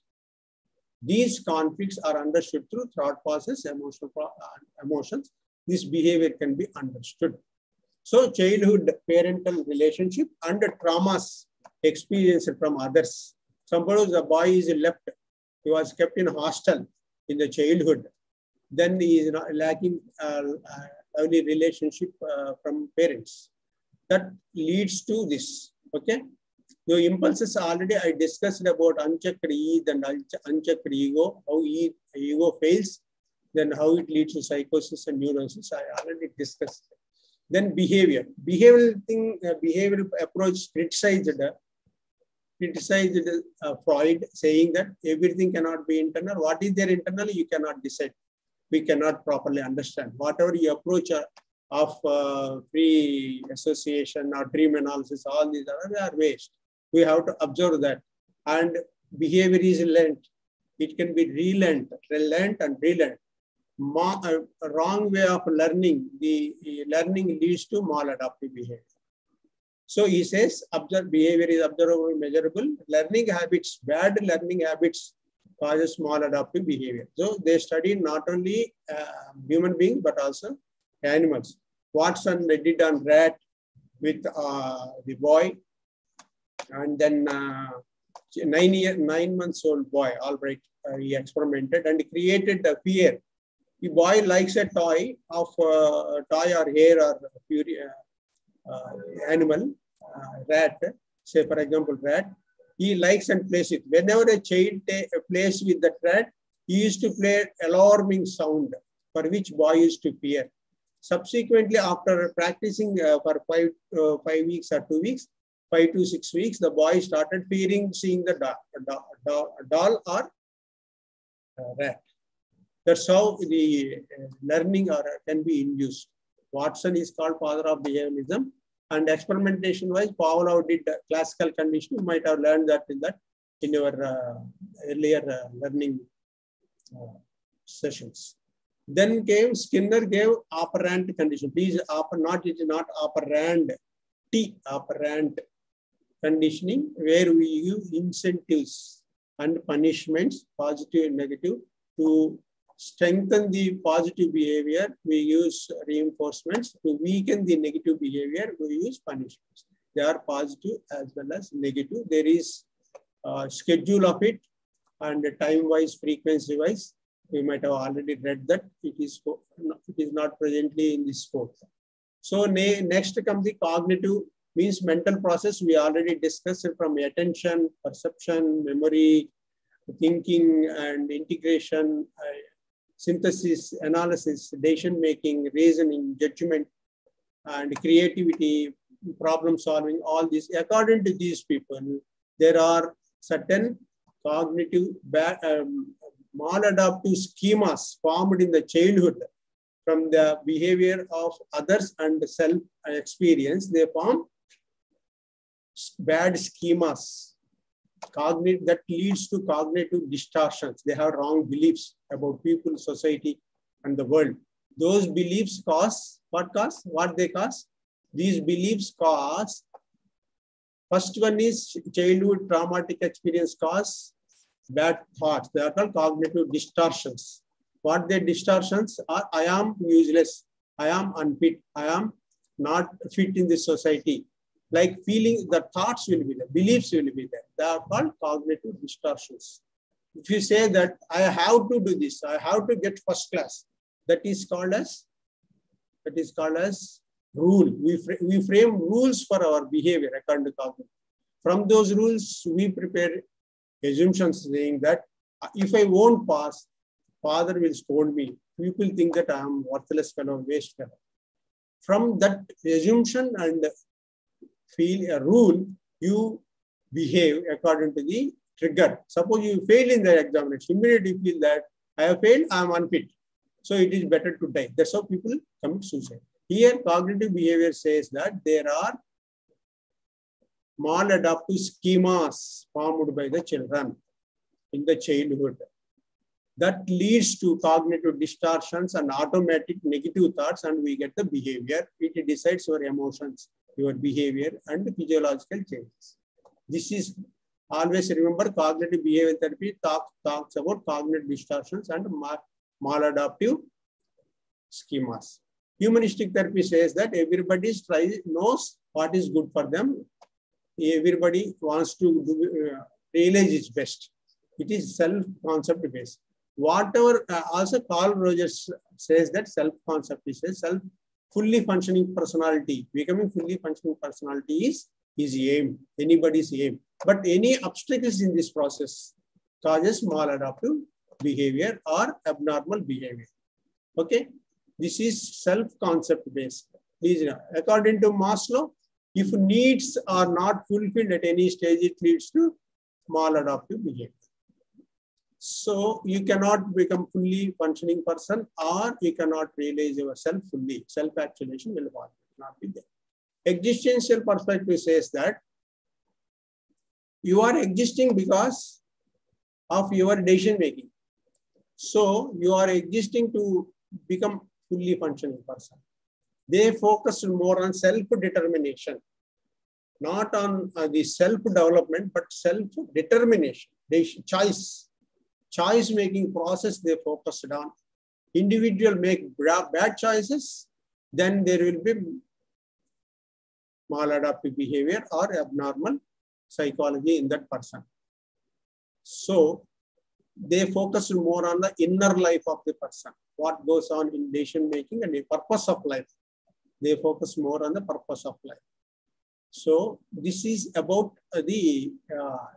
These conflicts are understood through thought process, emotions. This behavior can be understood. So childhood parental relationship and traumas experienced from others. Suppose a boy is left, he was kept in hostel in the childhood. Then he is lacking early relationship from parents. That leads to this, okay? The impulses already I discussed about unchecked id and unchecked ego, how ego fails, then how it leads to psychosis and neurosis. I already discussed. Then behavior. Behavioral approach criticized Freud, saying that everything cannot be internal. What is there internally, you cannot decide. We cannot properly understand. Whatever you approach of free association or dream analysis, all these are waste. We have to observe that. And behavior is learned. It can be relearned and relearned. A wrong way of learning, the learning leads to maladaptive behavior. So he says, behavior is observable, measurable. Learning habits, bad learning habits causes maladaptive behavior. So they studied not only human beings, but also animals. Watson did on rat with the boy, and then 9 months old boy, Albright, he experimented and created a fear. The boy likes a toy of toy or hair or animal, rat, say for example rat. He likes and plays it. Whenever a child plays with that rat, he used to play alarming sound for which boy used to fear. Subsequently, after practicing for 5 weeks or 2 weeks, 5 to 6 weeks, the boy started fearing seeing the doll or rat. That's how the learning can be induced. Watson is called father of behaviorism, and experimentation-wise, Pavlov did classical conditioning. You might have learned that in your earlier learning sessions. Then came Skinner gave operant condition. Please, it is not operand, operant conditioning, where we use incentives and punishments, positive and negative, to strengthen the positive behavior, we use reinforcements. To weaken the negative behavior, we use punishments. They are positive as well as negative. There is a schedule of it and time-wise, frequency-wise. We might have already read that. It is not presently in this code. So next comes the cognitive, means mental process. We already discussed it from attention, perception, memory, thinking and integration, synthesis, analysis, decision-making, reasoning, judgment, and creativity, problem solving, all this. According to these people, there are certain cognitive maladaptive schemas formed in the childhood from the behavior of others and self-experience. They form bad schemas that leads to cognitive distortions. They have wrong beliefs about people, society, and the world. Those beliefs cause, what they cause? These beliefs cause, first one is childhood traumatic experience cause bad thoughts. They are called cognitive distortions. What the distortions are? I am useless, I am unfit, I am not fit in this society. Like feeling, the thoughts will be there, beliefs will be there. They are called cognitive distortions. If you say that I have to do this, I have to get first class, that is called as rule. We frame rules for our behavior according to cognitive. From those rules, we prepare assumptions saying that if I won't pass, father will scold me. People think that I am worthless fellow, waste fellow. From that assumption and feel a rule, you behave according to the trigger. Suppose you fail in the examination, immediately you feel that I have failed, I am unfit. So it is better to die. That's how people commit suicide. Here, cognitive behavior says that there are maladaptive schemas formed by the children in the childhood that leads to cognitive distortions and automatic negative thoughts, and we get the behavior. It decides your emotions, your behavior, and physiological changes. This is, always remember, cognitive behavioral therapy talks about cognitive distortions and maladaptive schemas. Humanistic therapy says that everybody knows what is good for them. Everybody wants to realize its best. It is self-concept based. Whatever, also Carl Rogers says that self-concept is a fully functioning personality. Becoming fully functioning personality is his aim, anybody's aim. But any obstacles in this process causes maladaptive behavior or abnormal behavior. Okay, this is self-concept based. Please, according to Maslow, if needs are not fulfilled at any stage, it leads to maladaptive behavior. So you cannot become fully functioning person, or you cannot realize yourself fully. Self-actualization will not be there. Existential perspective says that you are existing because of your decision making. So you are existing to become fully functioning person. They focus more on self-determination, not on the self-development, but self-determination, choice-making process they focused on. Individual make bad choices, then there will be maladaptive behavior or abnormal psychology in that person. So they focus more on the inner life of the person, what goes on in decision making and the purpose of life. They focus more on the purpose of life. So this is about the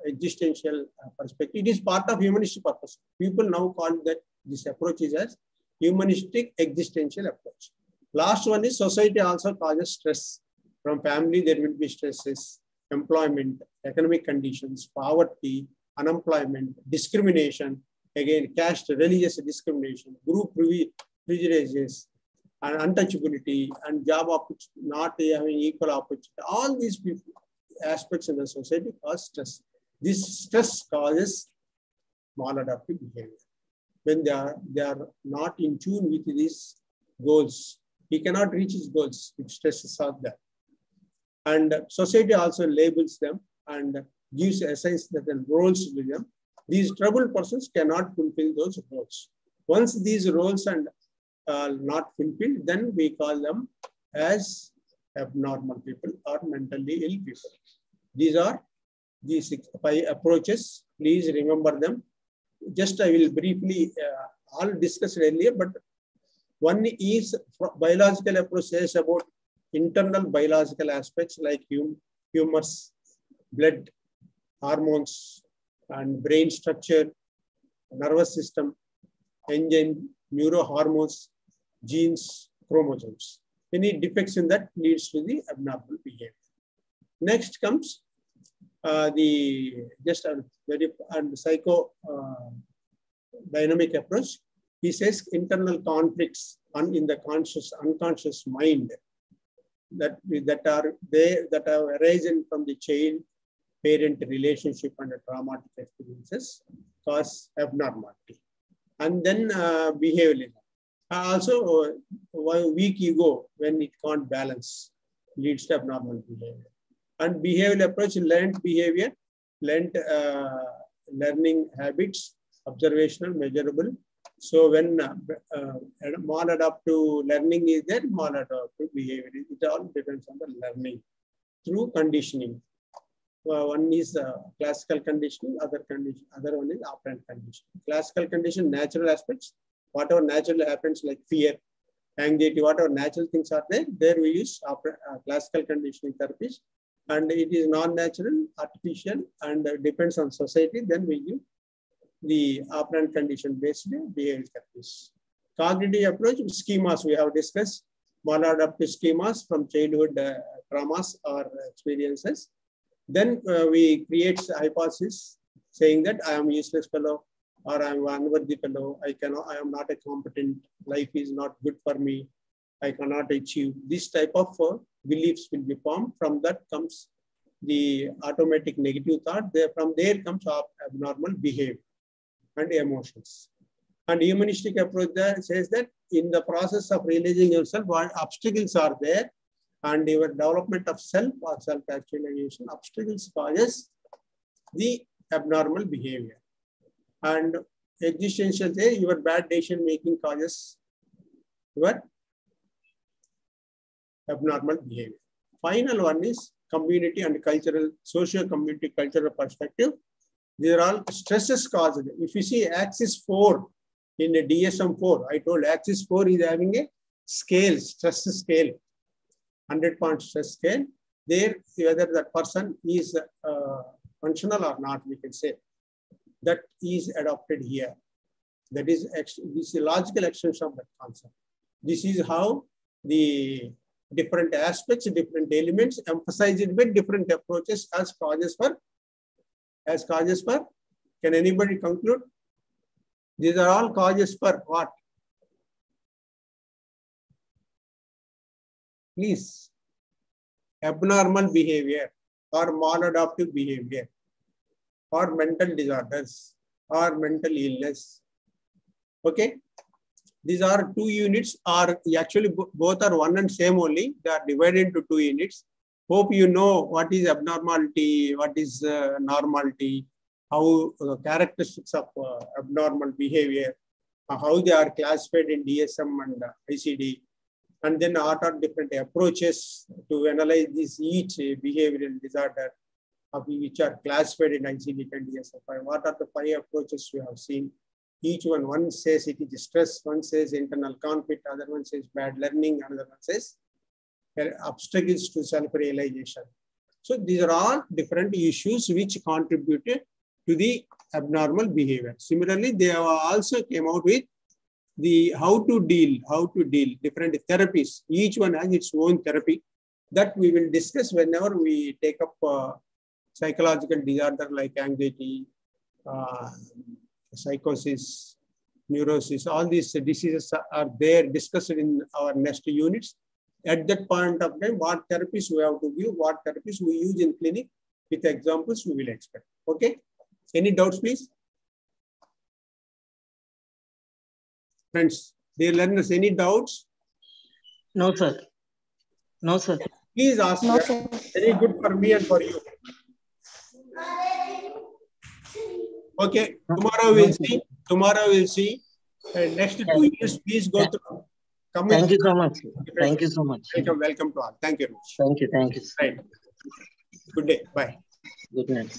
existential perspective. It is part of humanistic purpose. People now call that this approach is as humanistic existential approach. Last one is society also causes stress. From family, there will be stresses, employment, economic conditions, poverty, unemployment, discrimination, again, caste, religious discrimination, group prejudices, and untouchability, and job opportunity, not having equal opportunity. All these aspects in the society cause stress. This stress causes maladaptive behavior. When they are not in tune with these goals, he cannot reach his goals if stresses are there. And society also labels them and gives assigns certain roles to them. These troubled persons cannot fulfill those roles. Once these roles are not fulfilled, then we call them as abnormal people or mentally ill people. These are the 5 approaches. Please remember them. Just I will briefly, all discussed earlier, but one is biological approach says about internal biological aspects like humors, blood, hormones, and brain structure, nervous system, enzyme, neurohormones, genes, chromosomes. Any defects in that leads to the abnormal behavior. Next comes psychodynamic approach. He says internal conflicts in the unconscious mind that have arisen from the child-parent relationship and the traumatic experiences cause abnormality. And then behaviorism. Also, weak ego, when it can't balance, leads to abnormal behavior. And behavioral approach, learned behavior, learned learning habits, observational, measurable. So when maladaptive learning is there, maladaptive behavior, it all depends on the learning through conditioning. One is classical conditioning, other one is operant conditioning. Classical condition, natural aspects, whatever natural happens like fear, anxiety, whatever natural things are there, there we use classical conditioning therapies. And it is non-natural, artificial, and depends on society, then we use the operant condition based behavioral therapies. Cognitive approach, schemas we have discussed, maladaptive schemas from childhood traumas or experiences. Then we create a hypothesis saying that I am a useless fellow or I am an unworthy fellow, I am not a competent, life is not good for me, I cannot achieve. This type of beliefs will be formed. From that comes the automatic negative thought. From there comes abnormal behavior and emotions. And humanistic approach there says that in the process of realizing yourself, what obstacles are there, and your development of self or self-actualization, obstacles causes the abnormal behavior. And existential say your bad decision making causes your abnormal behavior. Final one is community and cultural, socio-community cultural perspective. These are all stresses caused. If you see axis 4 in the DSM-4, I told axis 4 is having a scale, stress scale, 100-point stress scale. There, whether that person is functional or not, we can say that is adopted here. That is, this is a logical extension of that concept. This is how the different aspects, different elements emphasized with different approaches as causes for. Can anybody conclude? These are all causes for what? Please. Abnormal behavior or maladaptive behavior or mental disorders or mental illness. Okay. These are 2 units, or actually both are one and same only. They are divided into 2 units. Hope you know what is abnormality, what is normality, how characteristics of abnormal behavior, how they are classified in DSM and ICD, and then what are different approaches to analyze this each behavioral disorder of which are classified in ICD and DSM-5. What are the 5 approaches we have seen? Each one says it is stress, one says internal conflict, other one says bad learning, another one says obstacles to self-realization. So these are all different issues which contributed to the abnormal behavior. Similarly, they have also came out with the how to deal, different therapies. Each one has its own therapy that we will discuss whenever we take up psychological disorder like anxiety, psychosis, neurosis. All these diseases are there discussed in our next units. At that point of time, what therapies we have to give, what therapies we use in clinic, with examples we will expect. Okay. Any doubts, please? Friends, dear learners, any doubts? No, sir. No, sir. Please ask. No, sir. Very good for me and for you. Okay, tomorrow we'll see. Tomorrow we'll see And next 2 years, please go through. Come Thank you with so much. Thank you so much. welcome, welcome to all. Thank you very much. Thank you. Thank you. Right. Good day. Bye. Good night.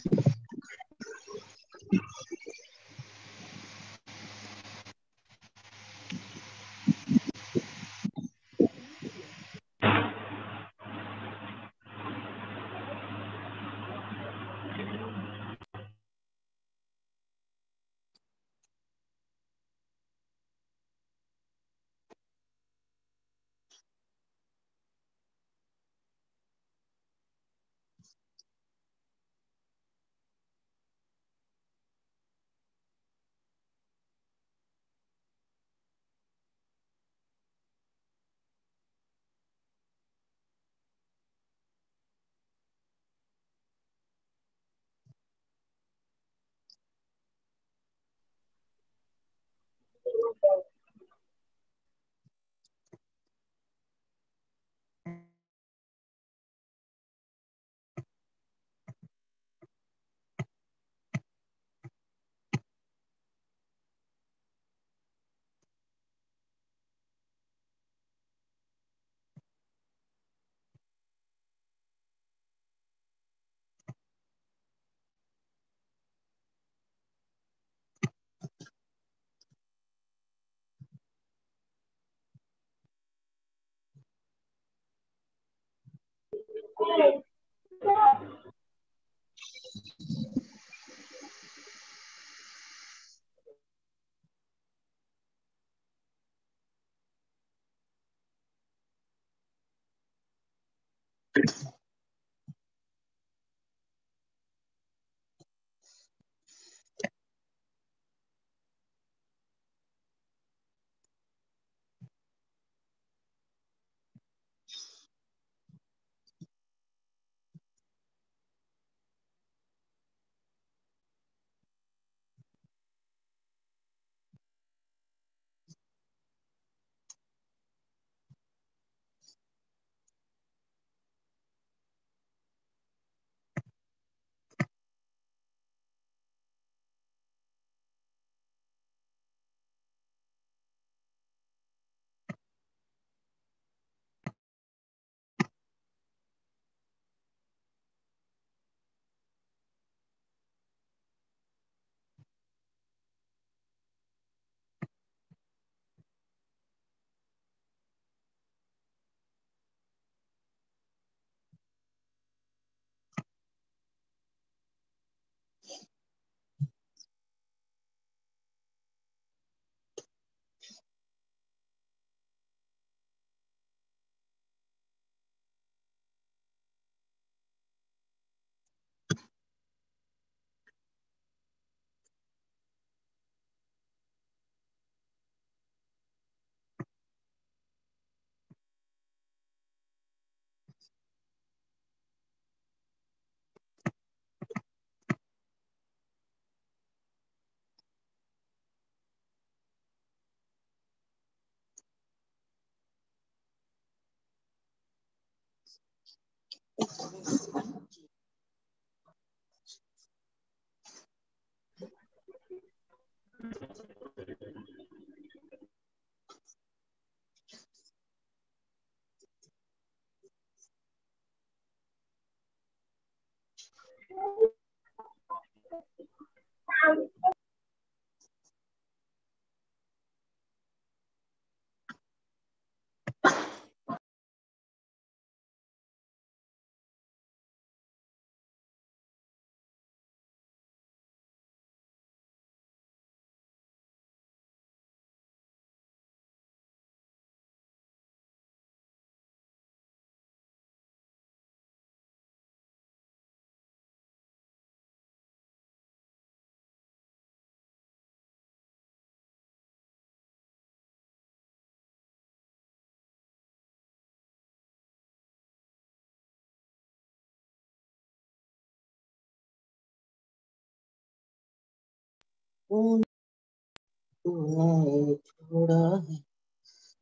थोड़ा है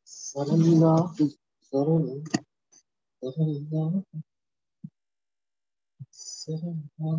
सरंगा सरंगा सरंगा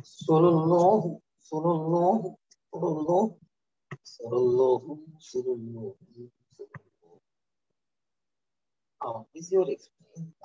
Solo no, solo no, solo no, solo no, solo no. How is your experience?